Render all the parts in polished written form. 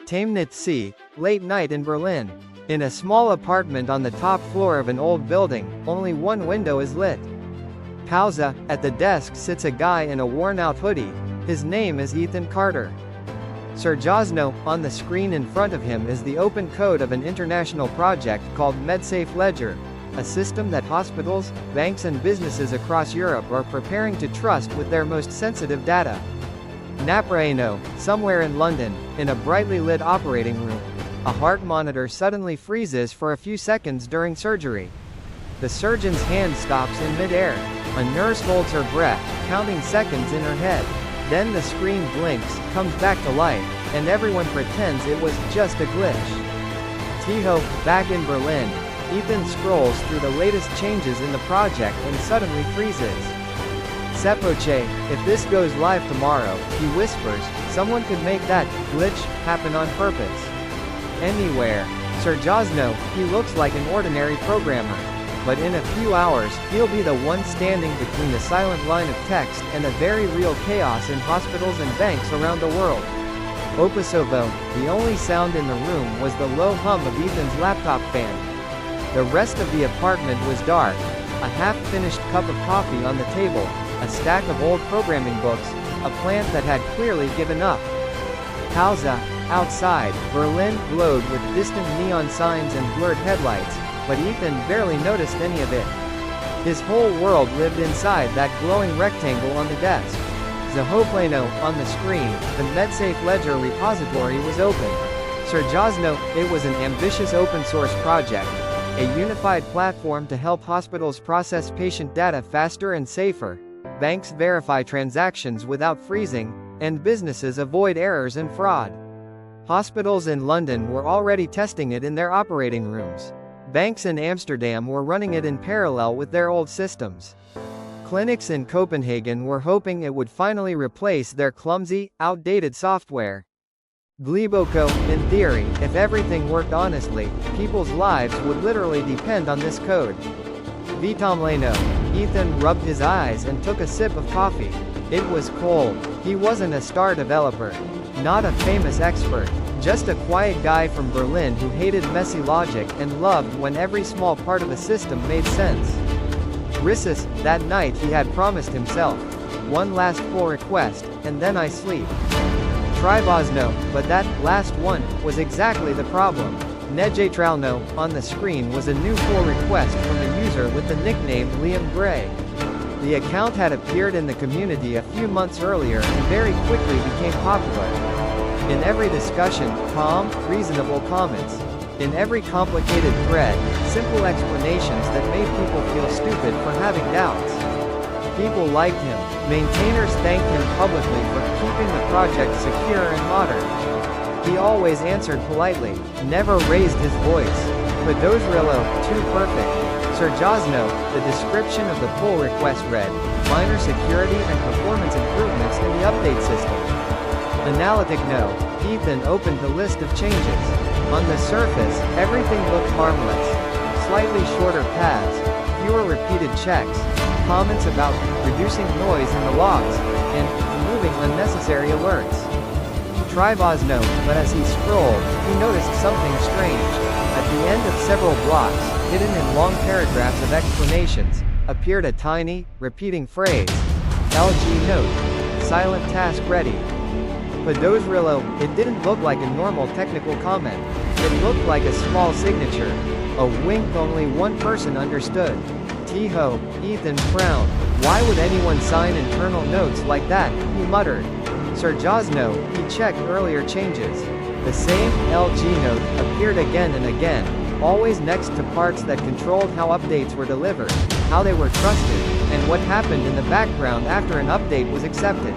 Taimnitz, late night in Berlin. In a small apartment on the top floor of an old building, only one window is lit. Pause, at the desk sits a guy in a worn-out hoodie. His name is Ethan Carter. Serjazno, on the screen in front of him is the open code of an international project called MedSafe Ledger, a system that hospitals, banks and businesses across Europe are preparing to trust with their most sensitive data. Napraeno, somewhere in London, in a brightly lit operating room. A heart monitor suddenly freezes for a few seconds during surgery. The surgeon's hand stops in mid-air. A nurse holds her breath, counting seconds in her head. Then the screen blinks, comes back to life, and everyone pretends it was just a glitch. Tiho, back in Berlin, Ethan scrolls through the latest changes in the project and suddenly freezes. Sepoche, if this goes live tomorrow, he whispers, someone could make that glitch happen on purpose. Anywhere. Serjazno, he looks like an ordinary programmer. But in a few hours, he'll be the one standing between the silent line of text and a very real chaos in hospitals and banks around the world. Opasovo, the only sound in the room was the low hum of Ethan's laptop fan. The rest of the apartment was dark. A half-finished cup of coffee on the table, a stack of old programming books, a plant that had clearly given up. Pause, outside, Berlin glowed with distant neon signs and blurred headlights, but Ethan barely noticed any of it. His whole world lived inside that glowing rectangle on the desk. Zahoplano, on the screen, the MedSafe Ledger repository was open. Serjazno, it was an ambitious open-source project, a unified platform to help hospitals process patient data faster and safer, banks verify transactions without freezing, and businesses avoid errors and fraud. Hospitals in London were already testing it in their operating rooms. Banks in Amsterdam were running it in parallel with their old systems. Clinics in Copenhagen were hoping it would finally replace their clumsy, outdated software. Gliboko, in theory, if everything worked honestly, people's lives would literally depend on this code. Vitamleno. Ethan rubbed his eyes and took a sip of coffee. It was cold. He wasn't a star developer. Not a famous expert. Just a quiet guy from Berlin who hated messy logic and loved when every small part of a system made sense. Rissus, that night he had promised himself. One last pull request, and then I sleep. Tribosno, but that last one was exactly the problem. Nejetralno, on the screen was a new pull request from a user with the nickname Liam Gray. The account had appeared in the community a few months earlier and very quickly became popular. In every discussion, calm, reasonable comments. In every complicated thread, simple explanations that made people feel stupid for having doubts. People liked him. Maintainers thanked him publicly for keeping the project secure and modern. He always answered politely, never raised his voice. Podozrilo, too perfect. Serjazno, the description of the pull request read, minor security and performance improvements in the update system. Analytic no. Ethan opened the list of changes. On the surface, everything looked harmless. Slightly shorter paths, fewer repeated checks, comments about reducing noise in the logs, and removing unnecessary alerts. Tribosno, but as he scrolled, he noticed something strange. At the end of several blocks, hidden in long paragraphs of explanations, appeared a tiny, repeating phrase. LG note. Silent task ready. Podozrilo, it didn't look like a normal technical comment. It looked like a small signature. A wink only one person understood. Tiho, Ethan frowned. Why would anyone sign internal notes like that, he muttered. Serjazno, he checked earlier changes. The same LG note appeared again and again, always next to parts that controlled how updates were delivered, how they were trusted, and what happened in the background after an update was accepted.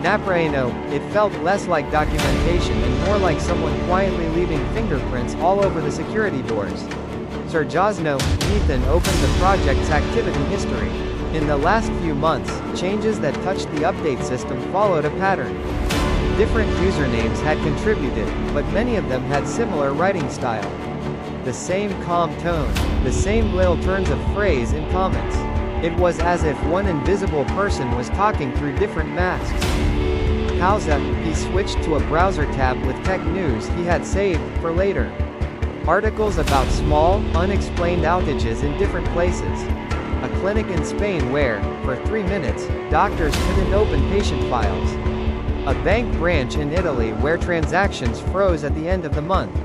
Napraeno, it felt less like documentation and more like someone quietly leaving fingerprints all over the security doors. Serjazno, Ethan opened the project's activity history. In the last few months, changes that touched the update system followed a pattern. Different usernames had contributed, but many of them had similar writing style. The same calm tone, the same little turns of phrase in comments. It was as if one invisible person was talking through different masks. Pausa, he switched to a browser tab with tech news he had saved for later. Articles about small, unexplained outages in different places. A clinic in Spain where, for 3 minutes, doctors couldn't open patient files. A bank branch in Italy where transactions froze at the end of the month.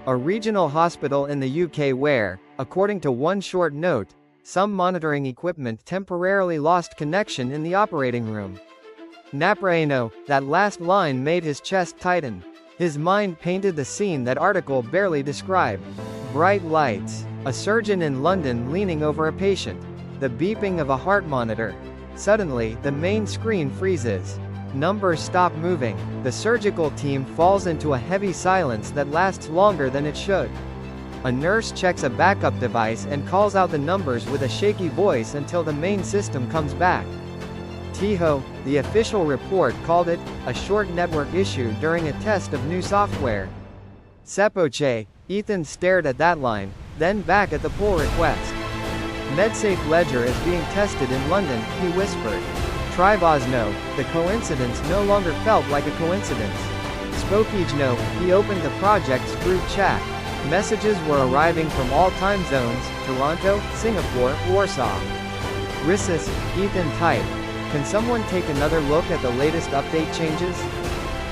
A regional hospital in the UK where, according to one short note, some monitoring equipment temporarily lost connection in the operating room. Napraeno, that last line made his chest tighten. His mind painted the scene that article barely described. Bright lights. A surgeon in London leaning over a patient. The beeping of a heart monitor. Suddenly, the main screen freezes. Numbers stop moving. The surgical team falls into a heavy silence that lasts longer than it should. A nurse checks a backup device and calls out the numbers with a shaky voice until the main system comes back. Tiho, the official report called it a short network issue during a test of new software. Sepoche, Ethan stared at that line, then back at the pull request. MedSafe Ledger is being tested in London, he whispered. Trivosno, the coincidence no longer felt like a coincidence. Spokijno, he opened the project's group chat. Messages were arriving from all time zones, Toronto, Singapore, Warsaw. Rissus, Ethan typed. Can someone take another look at the latest update changes?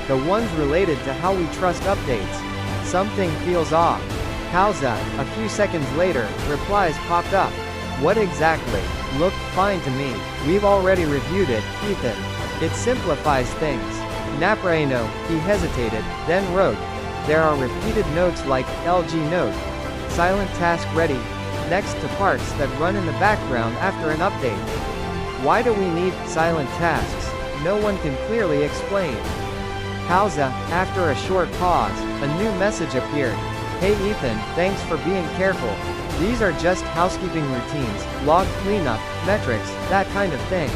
The ones related to how we trust updates. Something feels off. Pausa, a few seconds later, replies popped up. What exactly? Looked fine to me. We've already reviewed it, Ethan. It simplifies things. Napraeno, he hesitated, then wrote. There are repeated notes like, LG note. Silent task ready. Next to parts that run in the background after an update. Why do we need silent tasks? No one can clearly explain. Pausa, after a short pause, a new message appeared. Hey Ethan, thanks for being careful. These are just housekeeping routines, log cleanup, metrics, that kind of thing.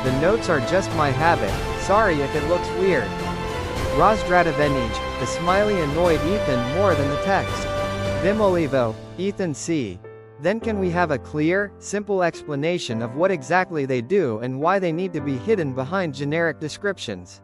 The notes are just my habit, sorry if it looks weird. Razdradavenij, the smiley annoyed Ethan more than the text. Vimolivo, Ethan C. Then can we have a clear, simple explanation of what exactly they do and why they need to be hidden behind generic descriptions?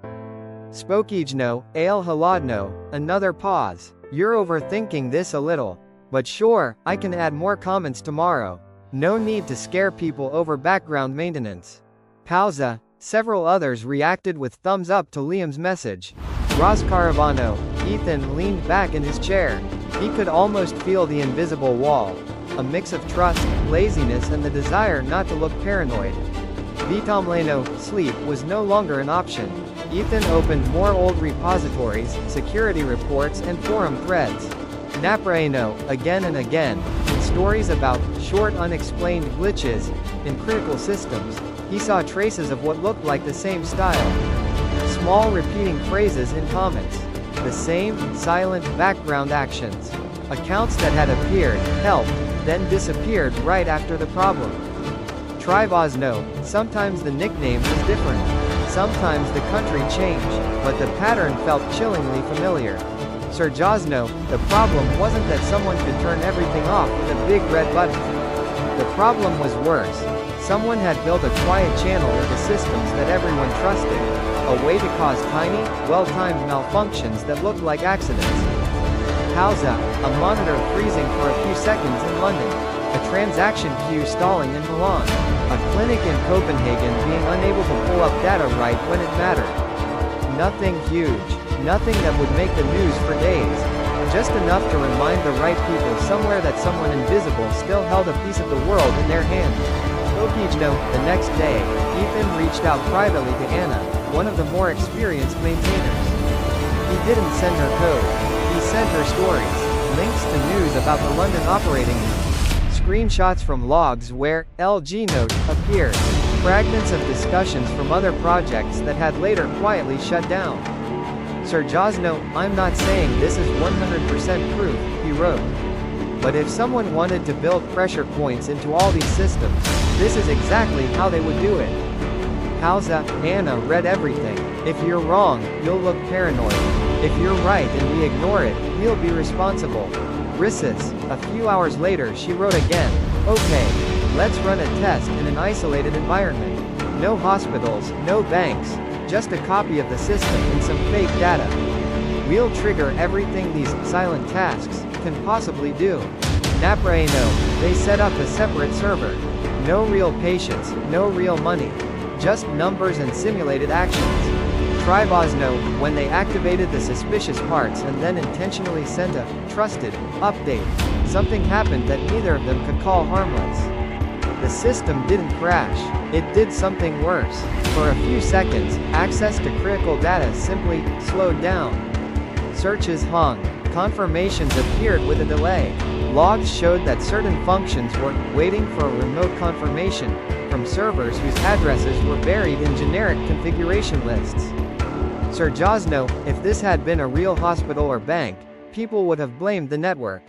Spokijno, Ale Haladno, another pause. You're overthinking this a little. But sure, I can add more comments tomorrow. No need to scare people over background maintenance. Pausa, several others reacted with thumbs up to Liam's message. Roscaravano, Ethan leaned back in his chair. He could almost feel the invisible wall. A mix of trust, laziness and the desire not to look paranoid. Vitomleno, sleep was no longer an option. Ethan opened more old repositories, security reports and forum threads. Napraeno, again and again, in stories about short unexplained glitches in critical systems, he saw traces of what looked like the same style. Small repeating phrases in comments. The same, silent background actions. Accounts that had appeared, helped, then disappeared right after the problem. Trivosno, sometimes the nickname was different. Sometimes the country changed, but the pattern felt chillingly familiar. Serjazno, the problem wasn't that someone could turn everything off with a big red button. The problem was worse. Someone had built a quiet channel into systems that everyone trusted. A way to cause tiny, well-timed malfunctions that looked like accidents. Pausa, a monitor freezing for a few seconds in London. A transaction queue stalling in Milan. A clinic in Copenhagen being unable to pull up data right when it mattered. Nothing huge. Nothing that would make the news for days. Just enough to remind the right people somewhere that someone invisible still held a piece of the world in their hand. Spokijno, the next day, Ethan reached out privately to Anna, one of the more experienced maintainers. He didn't send her code. He sent her stories, links to news about the London operating room, screenshots from logs where LG Note appeared, fragments of discussions from other projects that had later quietly shut down. Serjazno, I'm not saying this is 100% proof, he wrote. But if someone wanted to build pressure points into all these systems, this is exactly how they would do it. Pausa, Anna read everything. If you're wrong, you'll look paranoid. If you're right and we ignore it, we'll be responsible. Rissus, a few hours later she wrote again. Okay, let's run a test in an isolated environment. No hospitals, no banks. just a copy of the system and some fake data. We'll trigger everything these silent tasks can possibly do. Napraeno, they set up a separate server. No real patients, no real money. Just numbers and simulated actions. Tribosno, when they activated the suspicious parts and then intentionally sent a trusted update, something happened that neither of them could call harmless. The system didn't crash, it did something worse. For a few seconds, access to critical data simply slowed down. Searches hung. Confirmations appeared with a delay. Logs showed that certain functions were waiting for a remote confirmation from servers whose addresses were buried in generic configuration lists. Serjazno, if this had been a real hospital or bank, people would have blamed the network.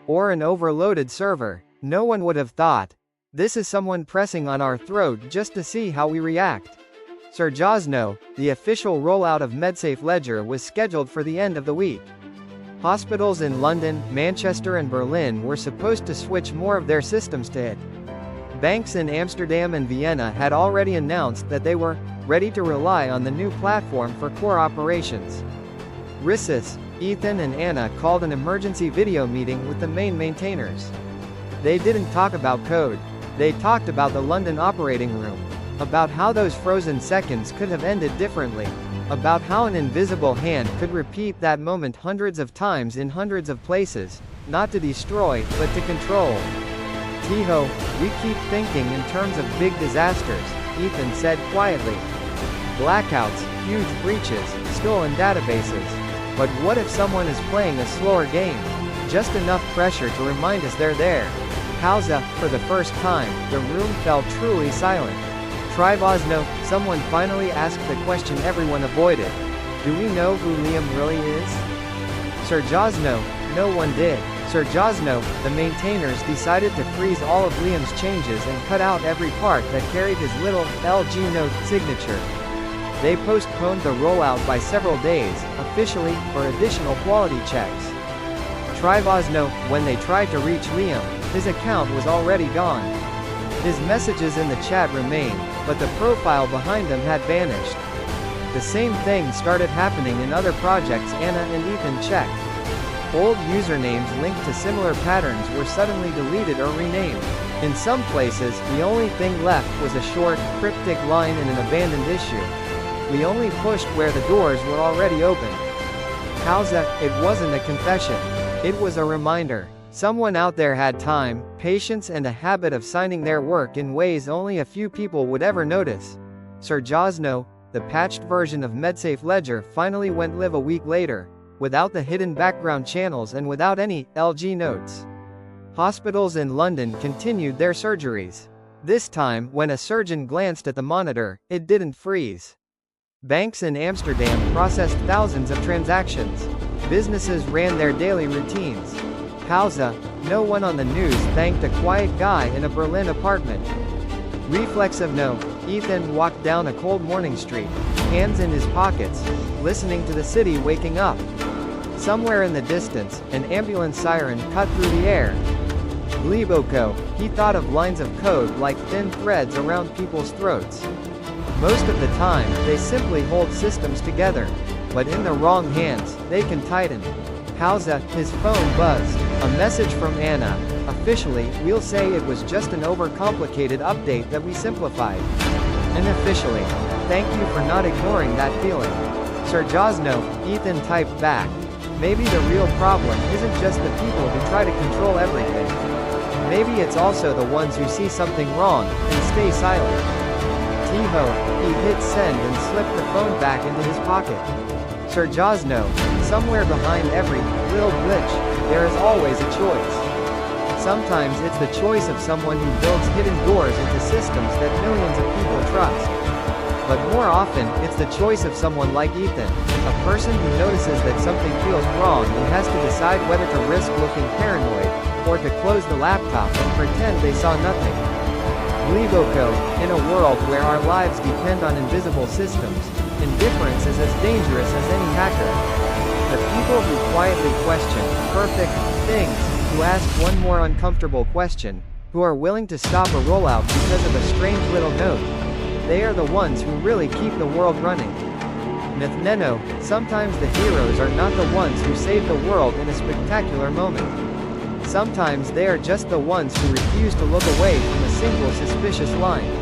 Or an overloaded server. No one would have thought, this is someone pressing on our throat just to see how we react. Serjazno, the official rollout of MedSafe Ledger was scheduled for the end of the week. Hospitals in London, Manchester and Berlin were supposed to switch more of their systems to it. Banks in Amsterdam and Vienna had already announced that they were ready to rely on the new platform for core operations. Rissis, Ethan and Anna called an emergency video meeting with the main maintainers. They didn't talk about code. They talked about the London operating room. About how those frozen seconds could have ended differently. About how an invisible hand could repeat that moment hundreds of times in hundreds of places, not to destroy, but to control. Tiho, we keep thinking in terms of big disasters, Ethan said quietly. Blackouts, huge breaches, stolen databases. But what if someone is playing a slower game? Just enough pressure to remind us they're there. Pausa, for the first time, the room fell truly silent. Tribosno, someone finally asked the question everyone avoided. Do we know who Liam really is? Serjazno, no one did. Serjazno, the maintainers decided to freeze all of Liam's changes and cut out every part that carried his little LG note signature. They postponed the rollout by several days, officially, for additional quality checks. Tribosno, when they tried to reach Liam, his account was already gone. His messages in the chat remained, but the profile behind them had vanished. The same thing started happening in other projects Anna and Ethan checked. Old usernames linked to similar patterns were suddenly deleted or renamed. In some places, the only thing left was a short, cryptic line in an abandoned issue. We only pushed where the doors were already open. Pausa, it wasn't a confession. It was a reminder. Someone out there had time, patience and a habit of signing their work in ways only a few people would ever notice. Serjazno, the patched version of MedSafe Ledger finally went live a week later, without the hidden background channels and without any LG notes. Hospitals in London continued their surgeries. This time, when a surgeon glanced at the monitor, it didn't freeze. Banks in Amsterdam processed thousands of transactions. Businesses ran their daily routines. Pausa, no one on the news thanked a quiet guy in a Berlin apartment. Reflexivno, Ethan walked down a cold morning street, hands in his pockets, listening to the city waking up. Somewhere in the distance, an ambulance siren cut through the air. Gliboko, he thought of lines of code like thin threads around people's throats. Most of the time, they simply hold systems together. But in the wrong hands, they can tighten. Pausa, his phone buzzed. A message from Anna. Officially, we'll say it was just an overcomplicated update that we simplified. Unofficially, thank you for not ignoring that feeling. Serjazno, Ethan typed back. Maybe the real problem isn't just the people who try to control everything. Maybe it's also the ones who see something wrong, and stay silent. Tiho, he hit send and slipped the phone back into his pocket. Serjazno, somewhere behind every little glitch, there is always a choice. Sometimes it's the choice of someone who builds hidden doors into systems that millions of people trust. But more often, it's the choice of someone like Ethan, a person who notices that something feels wrong and has to decide whether to risk looking paranoid, or to close the laptop and pretend they saw nothing. Gliboko, in a world where our lives depend on invisible systems, indifference is as dangerous as any hacker. The people who quietly question perfect things, who ask one more uncomfortable question, who are willing to stop a rollout because of a strange little note. They are the ones who really keep the world running. Nithneno, sometimes the heroes are not the ones who save the world in a spectacular moment. Sometimes they are just the ones who refuse to look away from a single suspicious line.